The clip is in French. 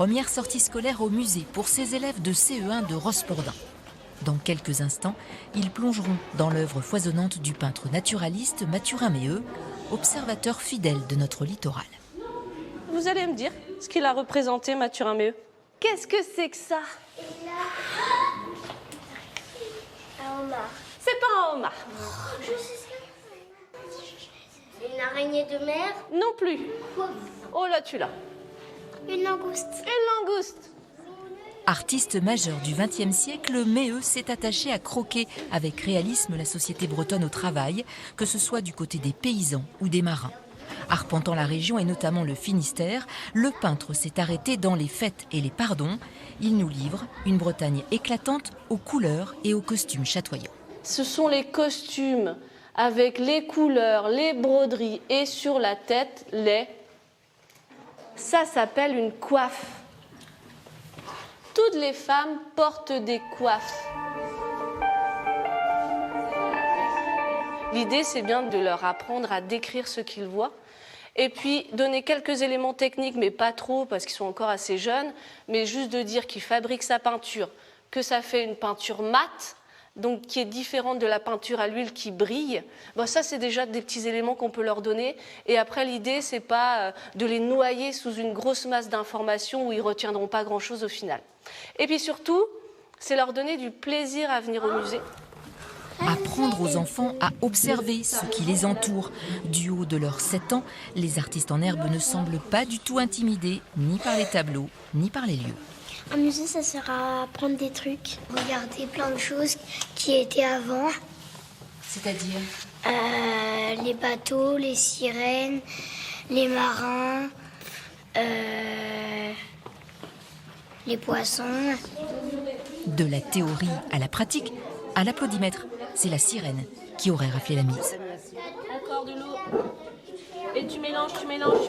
Première sortie scolaire au musée pour ces élèves de CE1 de Rospordin. Dans quelques instants, ils plongeront dans l'œuvre foisonnante du peintre naturaliste Mathurin Méheut, observateur fidèle de notre littoral. Vous allez me dire ce qu'il a représenté, Mathurin Méheut. Qu'est-ce que c'est que ça? Un homard. C'est pas un homard. Je sais ça. Une araignée de mer. Non plus. Oh là, tu l'as. Une langouste. Une langouste. Artiste majeur du XXe siècle, Méheut s'est attaché à croquer avec réalisme la société bretonne au travail, que ce soit du côté des paysans ou des marins. Arpentant la région et notamment le Finistère, le peintre s'est arrêté dans les fêtes et les pardons. Il nous livre une Bretagne éclatante aux couleurs et aux costumes chatoyants. Ce sont les costumes avec les couleurs, les broderies et sur la tête, Ça s'appelle une coiffe. Toutes les femmes portent des coiffes. L'idée, c'est bien de leur apprendre à décrire ce qu'ils voient. Et puis, donner quelques éléments techniques, mais pas trop, parce qu'ils sont encore assez jeunes, mais juste de dire qu'ils fabriquent sa peinture, que ça fait une peinture mate, donc qui est différente de la peinture à l'huile qui brille. Bon, ça, c'est déjà des petits éléments qu'on peut leur donner. Et après, l'idée, c'est pas de les noyer sous une grosse masse d'informations où ils retiendront pas grand-chose au final. Et puis surtout, c'est leur donner du plaisir à venir au musée. Apprendre aux enfants à observer ce qui les entoure. Du haut de leurs 7 ans, les artistes en herbe ne semblent pas du tout intimidés, ni par les tableaux, ni par les lieux. Un musée, ça sert à apprendre des trucs, regarder plein de choses qui étaient avant. C'est-à-dire Les bateaux, les sirènes, les marins, les poissons. De la théorie à la pratique, à l'applaudimètre, c'est la sirène qui aurait raflé la mise. D'accord, de l'eau. Et tu mélanges, tu mélanges, tu mélanges.